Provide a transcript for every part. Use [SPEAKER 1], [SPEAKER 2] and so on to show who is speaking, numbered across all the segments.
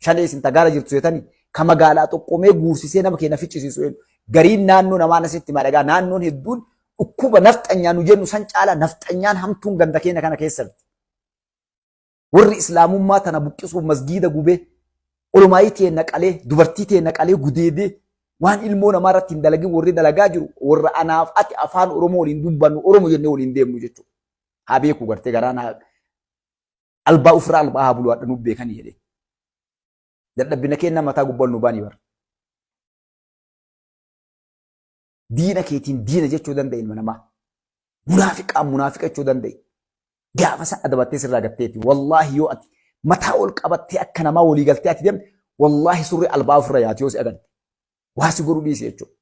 [SPEAKER 1] Shalee isin tagaara jirtu jetanii kan magaalaa tokkomee guursisee nama keenya ficcisiisu gariin naannoo namaa nasitti madhagaa naannoon hedduun dhukkuba nafxanyaan nu jennu san caala nafxanyaan hamtuun ganda keenya kana keessatti. Warri islaamummaa tana buqqisuuf masgiida gubee olumaayii ta'e naqalee dubartii ta'e naqalee gudeedee waan ilmoo namaa irratti hin dalagin warri dalagaa jiru warra anaaf ati afaan Oromoo waliin dubbannu Oromoo jennee waliin deemnu jechuudha. Haa beeku gartee garaan albaa ufirraa albaa haa buluu hadha nuuf beekanii jedhee. Dadhabbina keenya mataa gubbaan nu baanii bara. Diina keetiin diina jechuu danda'e ilma namaa. Munaafiqaan munaafiqa jechuu danda'e. Gaafa san adabattee sirraa gatteeti. Wallaahi yoo ati mataa ol qabattee akka namaa walii galtee ati deemte wallaahi surri albaa ofirra yaati yoo si agante. Waa si godhuu dhiise jechuudha.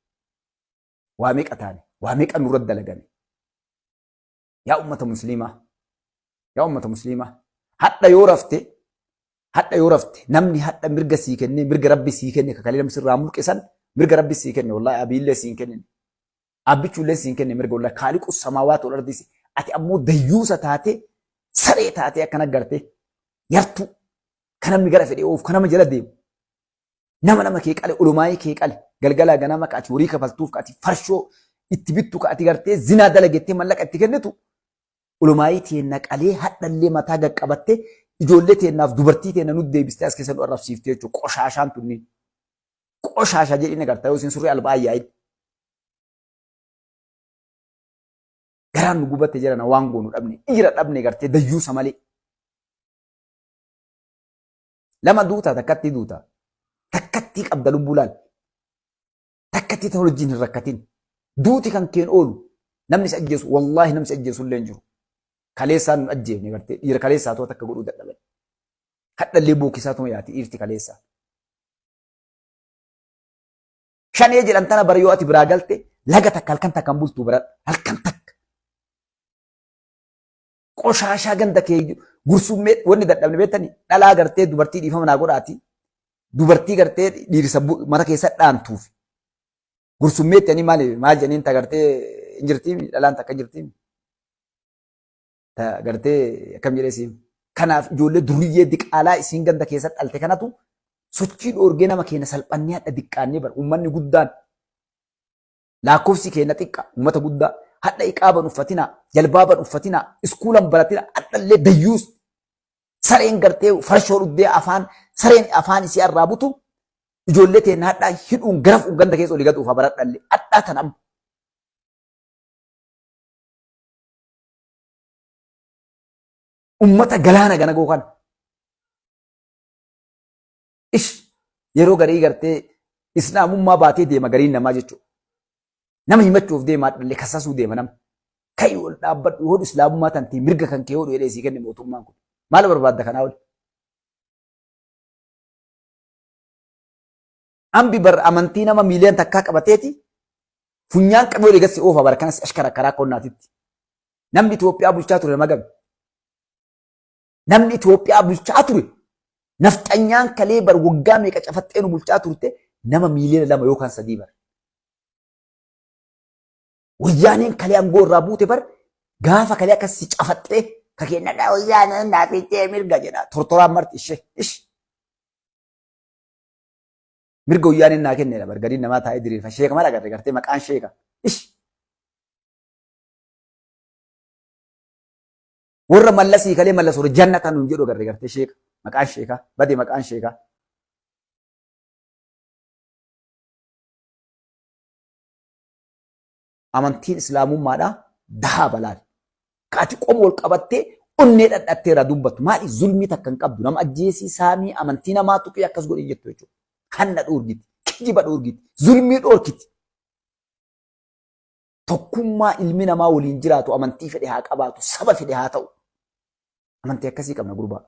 [SPEAKER 1] Waa meeqa taane? Waa meeqa nurra dalagame? Yaa ummata musliimaa. Yaa ummata musliimaa. Hadha yoo rafte namni hadha mirga sii kennee mirga rabbi sii kenne kakalee namni sirraa mulqisan mirga rabbi sii kenne wallaahi abiillee sii kenne. Abbichullee sii kenne mirga wallaahi kaaliqu samaawaati wal ardisi. Ati ammoo dayyuusa taate saree taate akkana garte yartu kan namni gara fedhee oofu kan nama jala deemu. Nama kee qale olumaayii kee qale galgalaa ganama ka ati horii kafaltuuf ka ati farshoo itti bittu ka ati gartee zinaa dalagettee mallaqa itti kennitu olumaayii teenna qalee hadhallee mataa gaqqabattee ijoollee teennaaf dubartii teenna nutti deebistee as keessa nu arrabsiiftee jechuudha qoshaashaan tunniin. Qoshaashaa jedhina gartaa yoo isin surrii albaa ayyaa'in. Garaan nu gubatte jedhana waan goonu dhabne dhiira dhabne gartee dayyuusa malee. Lama duutaa takkatti duutaa. Takkatti qabda lubbuu laal. Takkatti ta'u wajjin hin rakkatin. Duuti kan keen oolu namni si ajjeesu wallaahi namni si ajjeesu illee hin jiru. Kaleessaan nu ajjeefne gartee dhiira kaleessaa ta'u takka godhuu dadhaban. Hadhallee bookisaa ta'u yaati dhiirti kaleessaa. Shanee jedhan tana bara yoo ati biraa galte laga takka halkan takkan bultuu bira halkan takka. Qoshaashaa ganda kee gursummee wanni dadhabne beektanii dhalaa gartee dubartii dhiifama naa godhaati. Dubartii gartee dhiirsa mata keessa dhaantuuf. Gursummeetti ani maal jeniin ta gartee hin jirtii dhalaan takka jirtii. Ta gartee akkam jedhee siin. Kanaaf ijoollee duriyyee diqaalaa isiin ganda keessa dhalte kanatu sochii dhoorgee nama keenya salphannee hadha diqqaannee bara uummanni guddaan lakkoofsi keenya xiqqa uummata guddaa hadha iqaaban uffatinaa jalbaaban uffatinaa iskuulan baratinaa hadhallee dayyuus sareen gartee farshoo dhuddee afaan sareen afaan isii irraa butu ijoollee teenya hadhaa hidhuun gara ganda keessa olii gatuuf baradhallee hadhaa tan amma. Uummata galaana gana goo kana. Yeroo garii gartee islaamummaa baatee deema gariin namaa jechuudha. Nama himachuuf deema hadhallee kassasuu deema nama. Ka'ii ol dhaabbadhu yoo islaamummaa tantee mirga kan kee hodhu jedhee sii kenne mootummaan kun. Maal barbaadda kanaa oli? Ambi bar amantii nama miiliyoona takkaa qabateeti funyaan qabee olii gassi oofa bara kanas ashkara karaa qonnaatitti. Namni Itoophiyaa bulchaa ture nama gabe. Namni Itoophiyaa bulchaa ture nafxanyaan kalee bar waggaa meeqa cafaxxee nu bulchaa turte nama miiliyoona 2 yookaan 3 bar. Wayyaaneen kalee aangoo irraa buute bar gaafa kalee akkasii cafaxxee kakeenya dhaa wayyaaneen naafittee mirga jedha tortoraan marti ishee. Mirga wayyaaneen naa kennedha bar gadiin namaa taa'ee diriirfa sheeka mara gartee maqaan sheeka. Warra mallasii kalee mallas warra jannatan nuun jedhu gartee sheeka maqaan sheeka badee maqaan sheeka. Amantiin islaamummaadha dahaa balaan. Kaati qomoo ol qabattee onnee dhadhatteera dubbattu maali zulmii takka hin qabdu nama ajjeesii saamii amantii namaa tuqee akkas godhe jettu jechuudha. Hanna dhoorgiti, kijiba dhoorgiti, zulmii dhoorkiti. Tokkummaa ilmi namaa waliin jiraatu amantii fedhe haa qabaatu saba fedhe haa ta'u. Amantii akkasii qabna gurbaa.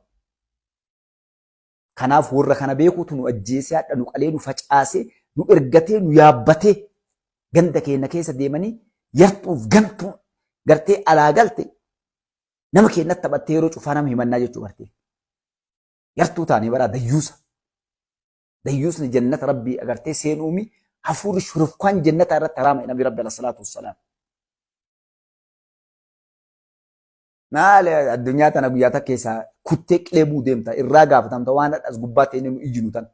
[SPEAKER 1] Kanaaf warra kana beekuutu nu ajjeesee hadha nu qalee nu facaasee nu ergatee nu yaabbatee ganda keenya keessa deemanii yartuuf gantuu gartee alaa galte nama keenyatti taphattee yeroo cufaa nama himannaa jechuu bartee. Yartuu taanii baraa dayyuusa. Dayyuusni jannata rabbii agartee seenuumi hafuurri shurufkaan jannata irratti haraama nabi rabbi alayhi salaatu wassalaam. maal addunyaa tana guyyaa takka keessaa kuttee qilee buudeemta irraa gaafatamta waan as gubbaatti inni ijjinu tan.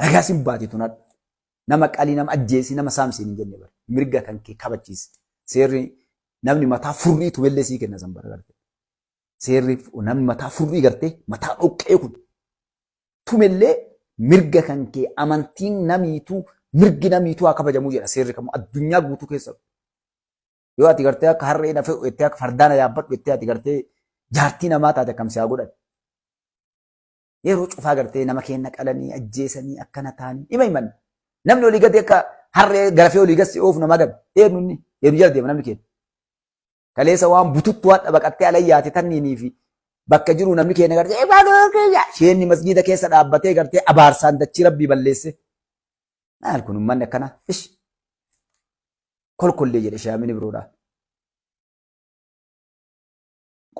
[SPEAKER 1] Ragaa sin baate tunadha. Nama qalii nama ajjeesii nama saamsiin hin jenne bara. Mirga kan kee kabachiisi. Seerri namni mataa furrii tumellee sii kenna san bara garte. Seerri namni mataa furrii gartee mataa dhoqqee kun tumellee mirga kan kee amantiin namiituu mirgi namiituu haa kabajamuu jedha seerri kamuu addunyaa guutuu keessa. Yoo ati gartee akka harree na fe'u jettee akka fardaan yaabbadhu jettee ati gartee jaartii namaa taate akkam si haa godhan. Yeroo cufaa gartee nama keenya qalanii ajjeesanii akkana ta'anii dhima himan. Namni olii gadi akka harree garafee olii gadi oofu nama gabe. Eenyu inni eenyu jala deema namni keenya. Kaleessa waan bututtu waan dhabaqattee alayyaate tanniinii fi bakka jiru namni keenya gartee sheenni masjiida keessa dhaabbatee gartee abaarsaan dachii rabbii balleesse. Maal kun uummanni akkana ish kolkollee jedhe shaamini biroodha.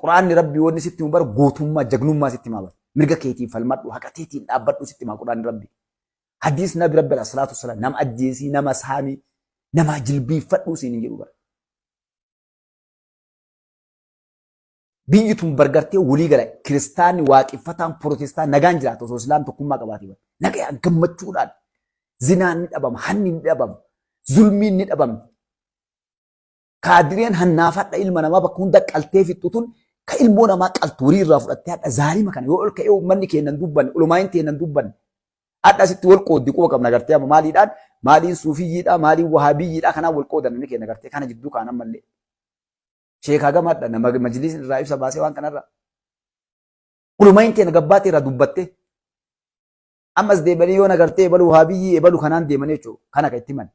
[SPEAKER 1] Quraanni rabbii wanni sitti himu bara gootummaa jagnummaa sitti himaa bara. Mirga keetiin falmadhu haqa keetiin dhaabbadhu sitti himaa quraanni rabbii. Hadiis nabi rabbi alayhi salaatu wasalaam nama ajjeesii nama saamii nama jilbiifadhu siin hin jedhu bara. Biyyi tun bargartee walii gala kiristaanni waaqeffataan pirootestaan nagaan jiraatu osoo islaam tokkummaa qabaatee bara. Nagaan gammachuudhaan zinaan ni dhabama, hanni ni dhabama, zulmiin ni dhabama. Kaadireen hannaafadha ilma namaa bakka hunda qaltee fixxutuun ka ilmoo namaa qaltu horii irraa fudhattee hadha zaalima kana yoo ol ka'ee uummanni keenya hin dubbanne ulumaayin teenya hin dubbanne hadha asitti wal qooddi quba qabna gartee amma maaliidhaan maaliin suufiyyiidhaa maaliin wahaabiyyiidhaa kanaan wal qoodan inni keenya gartee kana jidduu kanan mallee sheekaa gamaadha nama majliisni irraa ibsa baasee waan kanarra ulumaayin teenya gabbaatee irraa dubbattee ammas deemanii yoo nagartee ebalu wahaabiyyi ebalu kanaan deemanii jechuudha kana kan itti himan.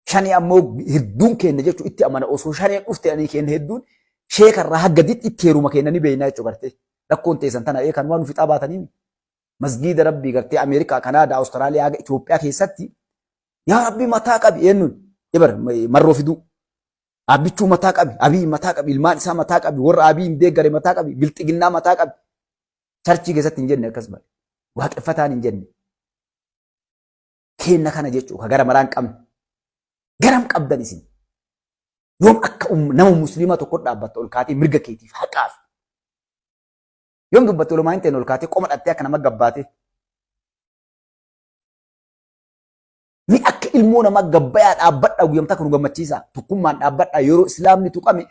[SPEAKER 1] Shanii ammoo hedduun keenya jechuun itti amana osoo shanii dhufte ani keenya hedduun sheekarraa haggaditti itti heeruma keenya ni beeknaa jechuudha gartee rakkoon teessan tana kan waan nufi xaabatanii masgiida rabbii gartee Ameerikaa Kanaadaa Awustiraaliyaa Itoophiyaa keessatti yaa rabbii mataa qabi eenyuun ibar marroo fiduu abbichuu mataa qabi abii mataa qabi ilmaan isaa mataa qabi warra abii hin deeggare mataa qabi bilxiginnaa mataa qabi charchii keessatti hin jenne akkasuma waaqeffataan hin jenne kenna kana jechuudha gara maraan qabne. Garam qabdan isin yoom akka nama musliima tokko dhaabbatte ol kaatee mirga keetiif haqaaf yoom dubbatte olumaan ta'e ol kaatee qoma dhattee akka nama gabbaate mi akka ilmoo nama gabbayaa dhaabbadha guyyamtaa kan gammachiisa tokkummaan dhaabbadha yeroo islaamni tuqame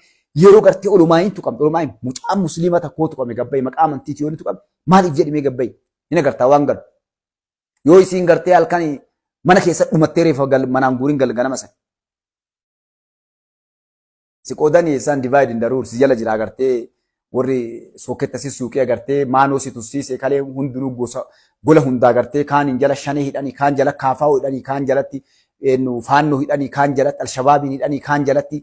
[SPEAKER 1] yeroo gartee olumaan tuqame olumaan mucaan musliima tokko tuqame gabbayee maqaa amantiiti yoo tuqame maaliif jedhimee gabbayee inni agartaa waan galu yoo isiin gartee halkan mana keessa dhumattee reefa manaan guuriin galgala masan. Si qoodanii isaan divide in the rules jala jira agartee warri sooketta si suuqee agartee maanoo si tussiisee kalee hundinuu gola hundaa agartee kaan jala shanee hidhanii kaan jala kaafaa hidhanii kaan jalatti faannoo hidhanii kaan jalatti alshabaabiin hidhanii kaan jalatti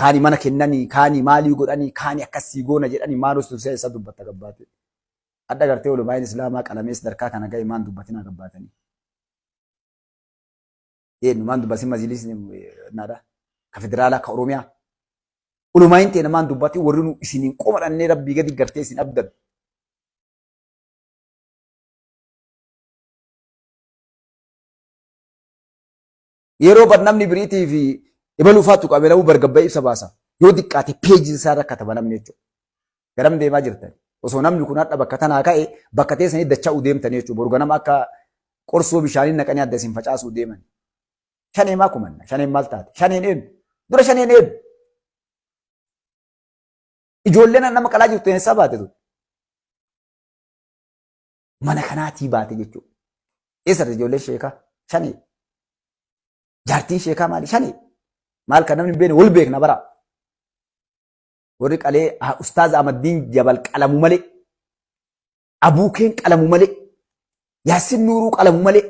[SPEAKER 1] kaani mana kennanii kaani maalii godhanii kaani akkasii goona jedhanii maanoo si tussee isa dubbatta gabbaate. Adda agartee olumaan islaamaa qalamees darkaa kana ga'e maan dubbatina gabbaatanii. Maan dubbasin majlisni nada ka federaalaa ka Oromiyaa. Ulumaan ta'e namaan dubbatti warri nu isiniin qoma dhannee rabbii gadi gartee isin abdan. Yeroo namni biriitii fi ibaluufaa tuqame namuu bargabbaa ibsa baasa. Yoo diqqaate peejii isaa irra kataba namni jechuudha. Garam deemaa jirtan. Osoo namni kun hadha bakka tanaa ka'e bakka teessanii dacha'uu deemtan jechuudha. Borga nama akka qorsoo bishaanii naqanii adda isin facaasuu deeman. Shaneen maa kumanna? Shaneen maal taate? Shaneen eenyu? Dura shaneen eenyu? Ijoolleen nama qalaa jirtu eessaa baate tu? Mana kanaatii baate jechuudha. Eessatti ijoolleen sheekaa? Shanee. Jaartiin sheekaa maali? Shanee. Maal kan namni beekne wal beekna bara. Warri qalee Ustaaz Ahmaddiin Jabal qalamu malee. Abuukeen qalamu malee. Yaasin Nuuruu qalamu malee.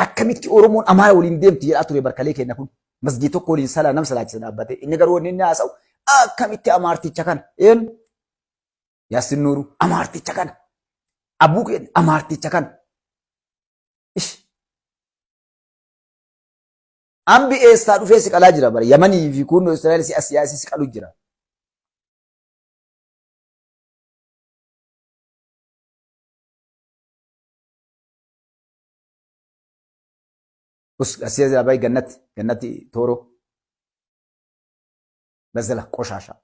[SPEAKER 1] Akkamitti Oromoon Amaara waliin deemti jedhaa ture barkalee kenna kun. Masjid tokko waliin salaa nam salaachisa dhaabbate. Inni garuu wanni inni haasa'u akkamitti amaarticha kana eenyu Yaasin Nuuruu amaarticha kana Abuukeen amaarticha kana ish ambi eessaa dhufee si qalaa jira bara Yamanii fi kun Israa'el si asiyaasii si qalu jira. Asiyaasii abayi gannatti tooroo. Bazala qoshasha.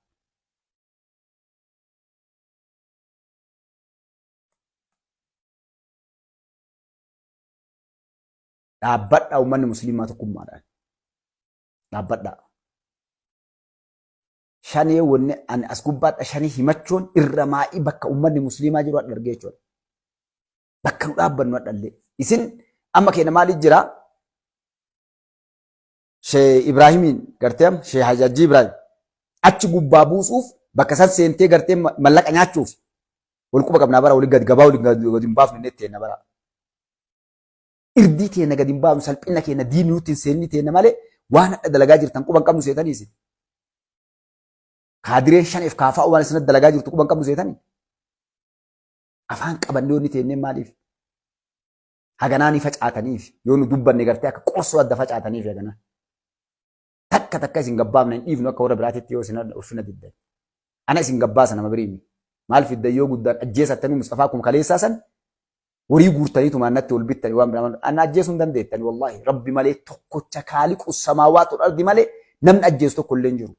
[SPEAKER 1] dhaabbadhaa uummanni musliimaa tokkummaadhaan dhaabbadhaa. Shanii wanni ani as gubbaadha shanii himachuun irra maa'ii bakka uummanni musliimaa jiru adda argee jechuudha. Bakka nu dhaabbannu adhallee. Isin amma keenya maaliif jira? Shee Ibraahimiin gartee Shee Hajajii Ibraahim achi gubbaa buusuuf bakka san seentee gartee mallaqa nyaachuuf wal quba qabnaa bara walii gabaa walii gadi hin baafnu inni itti bara. Irdii teenya gadi hin baafnu salphina keenya diinii nutti hin seenni teenya malee waan adda dalagaa jirtan quba hin qabnu seetanii isin. Kaadireen shaniif kaafaa waan isin dalagaa jirtu quba hin qabnu seetanii. Afaan qabannee onni teennee maaliif? Haganaanii facaataniif yoo nu dubbanne gartee akka qorsoo adda facaataniif haganaa. Takka isin gabbaafna hin dhiifnu akka warra biraatitti yoo isin ulfina diddan. Ana isin gabbaasa nama biriimi. Maal fiddan yoo guddaan ajjeesattanii Mustafaa kun kaleessaa san horii guurtaniitu maannatti ol bittanii waan biraa ana ajjeesuu hin dandeettani wallaahi rabbi malee tokkocha kaaliqu samaawaatu ardi malee namni ajjeesu tokko illee hin jiru.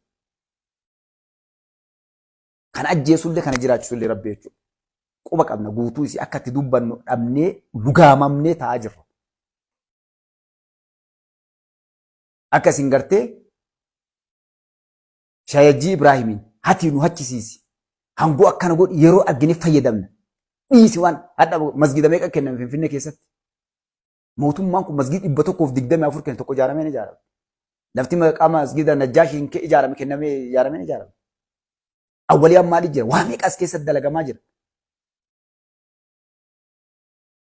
[SPEAKER 1] Kan ajjeesullee kana jiraachisullee rabbi jechuudha. Quba qabna guutuu isii akka itti dubbannu dhabnee lugaamamnee taa'aa jirra. Akka isin gartee Shayajii Ibraahimiin hatii nu hachisiisi. Hangoo akkana godhi yeroo argine fayyadamna. Dhiisi waan hadha masgida meeqa kenname Finfinnee keessatti. Mootummaan kun masgida 124 kenna tokko ijaaramee ni ijaarame. Lafti maqaama masgida Najjaashiin ijaarame kennamee ijaaramee ni ijaarame. Awwaliyaan maali jira? Waa meeqas keessatti dalagamaa jira?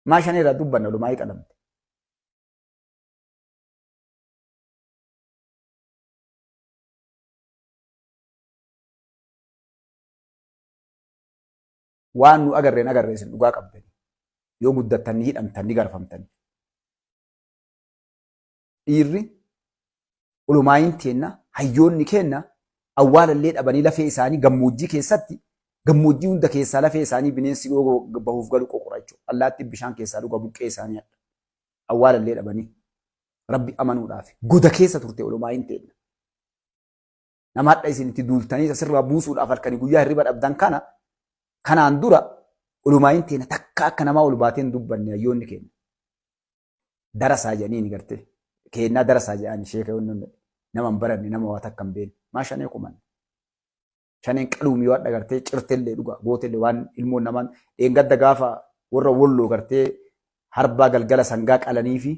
[SPEAKER 1] Maashaan irraa dubbanna olumaa qalamte. Waan nu agarreen isin dhugaa qabdan. Yoo guddattan ni hidhamtan ni garfamtan. Dhiirri ulumaayin teenna hayyoonni kenna awwaalallee dhabanii lafee isaanii gammoojjii keessatti gammoojjii hunda keessaa lafee isaanii bineensi bahuuf galu qoqora jechuudha. Allaatti bishaan keessaa dhuga buqqee isaanii adda. Awwaalallee dhabanii rabbi amanuudhaaf goda keessa turte ulumaayin teenna. Nama hadha isin itti duultanii asirraa buusuudhaaf halkanii guyyaa hirriba dhabdan kana kanaan dura ulumaayin teenna takka akka namaa ol baateen dubbanne hayyoonni kenna. Darasaa jedhanii gartee kennaa darasaa jedhanii sheekonni nama hin baranne nama waa takka hin beekne maa shanee kuman. Shaneen qaluumii waan dhagartee cirteellee dhugaa gootellee waan ilmoon namaan dheengadda gaafa warra walloo gartee harbaa galgala sangaa qalanii fi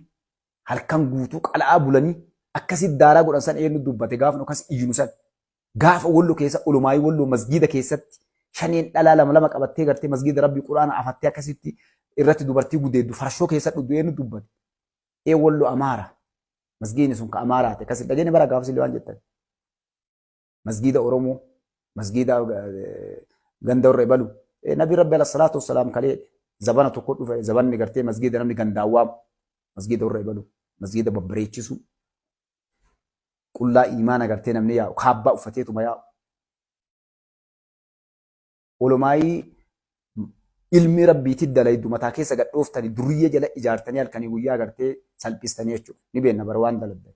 [SPEAKER 1] halkan guutuu qala'aa bulanii akkasitti daaraa godhan san eenyu dubbate gaafa akkas iyyinu san gaafa walloo keessa ulumaayii walloo masgiida keessatti shaneen dhalaa lama qabattee gartee masgiida rabbii quraana afattee akkasitti irratti dubartii gudeeddu farshoo keessa dhudhu eenyu dubbate. Walloo Amaara masgiidni sun ka Amaaraati akkasitti dhageenya bara gaafa sillee waan jettan. Masgiida Oromoo masgiida ganda warra Ibalu nabi rabbi alayhi salaatu wassalaam kalee zabana tokko dhufe zabanni gartee masgiida namni gandaawwaa masgiida warra Ibalu masgiida babbareechisu qullaa imaana gartee namni yaa'u kaabbaa uffateetuma yaa'u. Olumaayii ilmi rabbiitti dalaydu mataa keessa gadhooftanii duriyyee jala ijaartanii halkanii guyyaa gartee salphistanii jechuudha. Ni beenna bara waan daladdan.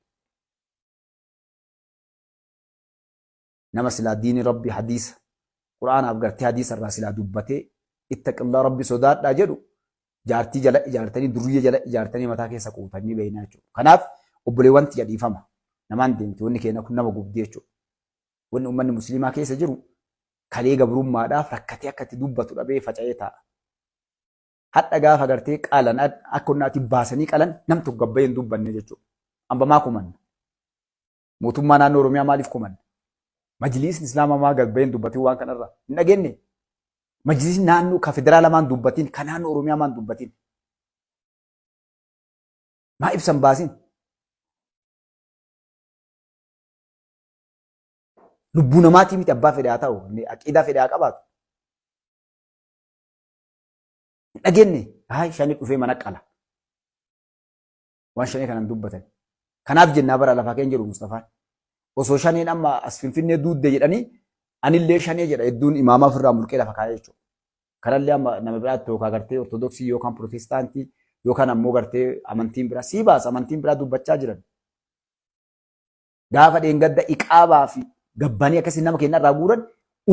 [SPEAKER 1] Nama silaa diini rabbi hadiisa quraanaaf gartee hadiisa irraa silaa dubbatee ittaqillaa rabbi sodaadhaa jedhu jaartii jala ijaartanii duriyyee jala ijaartanii mataa keessa quutanii beeknaa jechuudha. Kanaaf obboleewwan dhiifama namaan deemte wanni keenya kun nama gubdee jechuudha. Wanni uummanni musliimaa keessa jiru kalee gabrummaadhaaf rakkatee akkatti dubbatu dhabee faca'ee taa'a. Hadha gaafa gartee qalan akka onnaatti baasanii qalan nam tokko gabbayee hin dubbanne jechuudha. Amba maa kumanna? Mootummaa naannoo Oromiyaa maaliif kumanna? Majliisni Islaamaa maa gabbayee hin dubbatin waan kanarraa hin dhageenye. Majliisni naannoo ka federaala maan dubbatin ka naannoo Oromiyaa maan dubbatin. Maa ibsan baasin? Lubbuu namaatii miti abbaa fedhaa ta'u aqiidaa fedhaa qabaatu. Hin dhageenye haa shanii dhufee mana qala. Waan shanii kanan dubbatan. Kanaaf jennaa bara lafaa keenya jedhu Mustafaan. Osoo shaniin amma as Finfinnee duudde jedhanii anillee shanii jedha hedduun imaamaa ofirraa mulqee lafa kaa'ee jechuudha. Kanallee amma nama biraatti yookaan gartee ortodoksii yookaan pirootestaantii yookaan ammoo gartee amantiin biraa sii baasa amantiin biraa dubbachaa jiran. Gaafa dheengadda iqaabaa fi gabbanii akkasii nama keenya irraa guuran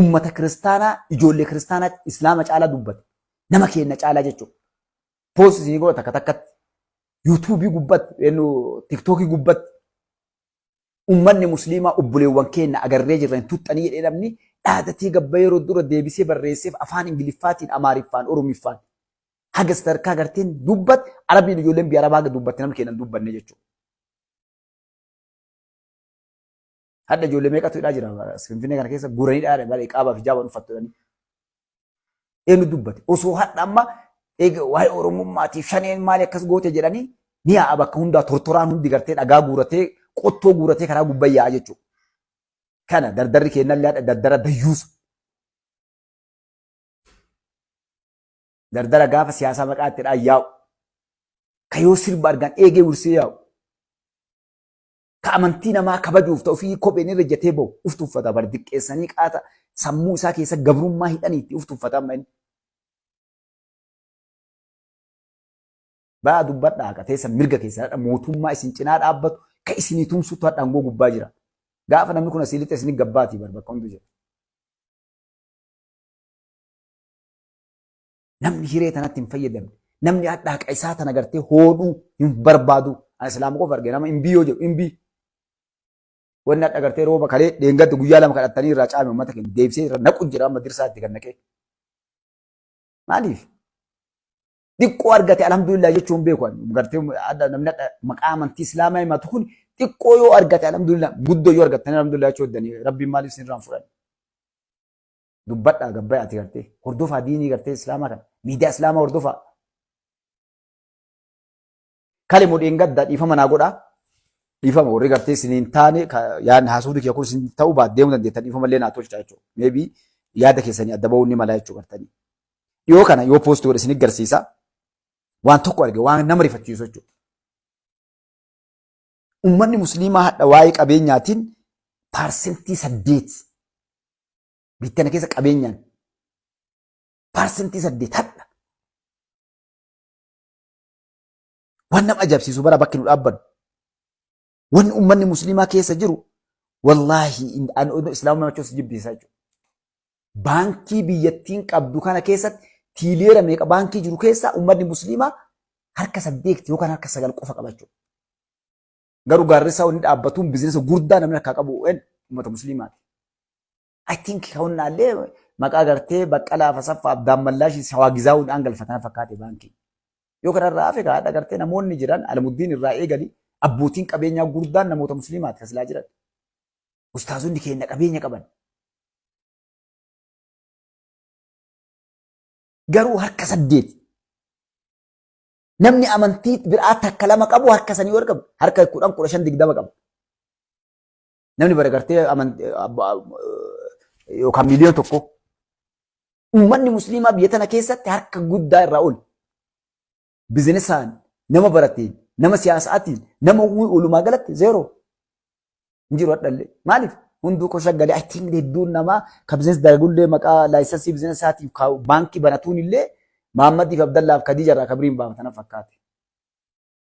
[SPEAKER 1] ummata kiristaanaa ijoollee kiristaanaa islaama caalaa dubbate. Nama keenya caalaa jechuudha. Poostii isin godha takka takkatti yuutuubii gubbatti tiktookii gubbatti ummanni musliimaa obboleewwan keenya agarree jirran tuxxanii jedhee namni dhaadatee gabba yeroo dura deebisee barreesseef afaan ingiliffaatiin amaariffaan oromiffaan haga sadarkaa agarteen dubbat arabiin ijoolleen biyya arabaa dubbatti namni keenya dubbanne jechuudha. Hadda ijoollee meeqatu hidhaa jira Finfinnee kana keessa guranii dhaadha bara iqaabaa fi jaabaan uffatanii. Eenyu dubbate osoo hadda amma waa'ee oromummaatiif shaneen maali akkas goote jedhanii ni haa bakka hundaa tortoraan hundi gartee dhagaa guuratee qottoo guuratee karaa gubbaa yaa'a jechuudha. Kana dardarri kennallee hadha dardara dayyuusa. Dardara gaafa siyaasaa maqaa ittidhaan yaa'u. Ka yoo sirba argan eegee wursee yaa'u. Ka amantii namaa kabajuuf ta'u fi kopheen irra ejjatee bahu uftu uffata bar diqqeessanii qaata sammuu isaa keessa gabrummaa hidhaniitti uftu uffata amma inni. Ba'aa dubbadhaa akka teessa mirga keessaa mootummaa isin cinaa dhaabbatu ka isinii tumsutu hadhaan goo gubbaa jira. Gaafa namni kun asii lixa isinii gabbaatii bar bakka hundu jira. Namni hiree tanatti hin fayyadamne. Namni hadhaa isaa tana gartee hoodhuu hin barbaadu. Ani islaama qofa argee nama imbii yoo jedhu imbii. Wanni hadha gartee rooba kalee deengatti guyyaa lama kadhatanii irraa caame uummata keenya deebisee irra naqu jira amma dirsaatti kan naqee. Maaliif? Xiqqoo argate alhamdulillah jechuun beeku gartee namni maqaa amantii islaamaa himatu kun xiqqoo yoo argate alhamdulillah guddoo yoo argatan alhamdulillah jechuu danda'anii rabbiin maaliif isin irraan fudhan. Dubbadhaa gabbaa ati gartee hordofaa diinii gartee islaamaa kana miidiyaa islaamaa hordofaa. Kale mudhiin gaddaa dhiifama naa godhaa. Dhiifama warri gartee isiniin taane yaadni haasuudhi kee kun isin ta'uu baaddeemuu dandeettan dhiifama illee naa tolchaa jechuudha. Meebii yaada keessanii adda ba'uu ni mala jechuudha gartanii. Dhiyoo kana yoo poostii godhe isin agarsiisa. Waan tokko arge waan nama rifachiisu jechuudha. Uummanni musliimaa hadha waa'ee qabeenyaatiin paarsentii 8 bittana keessa qabeenyaan paarsentii 8 hadha. Waan nama ajaa'ibsiisu bara bakki nu dhaabbanu. Wanni uummanni musliimaa keessa jiru wallaahi islaamuma machoos jibbisiisaa jechuudha. Baankii biyyattiin qabdu kana keessatti tiileera meeqa baankii jiru keessaa uummanni musliimaa harka 8 yookaan harka 9 qofa qabachuu. Garuu gaarrisaa wanni dhaabbatuun biizinesa guddaa namni akka qabu uummata musliimaati. I think ka'unnaallee maqaa gartee baqqalaa fasaffaa abdaan mallaashii sawaagizaa'uu dhangalfatan fakkaate baankii. Yoo kanarraa hafe haadha gartee namoonni jiran almuddiin irraa eegali abbootiin qabeenyaa guddaan namoota musliimaati tasilaa jiran. Ustaazonni keenya qabeenya qaban. Garuu harka 8 namni amantii biraa takka lama qabu harka sanii ol qabu harka 10 15 20 qabu. Namni bara gartee yookaan miliyoona tokko uummanni musliimaa biyya tana keessatti harka guddaa irraa ol. Bizinesaan nama barateen nama siyaasaatiin nama walumaa galatti zeero. Injiru hadhallee maaliif hunduu ko shaggalee I think hedduun namaa ka bizinees dalagullee maqaa laayisansii bizinesaatiif baankii banatuun illee Mahammadiif Abdallaaf Khadiija irraa kabriin baafatan fakkaate.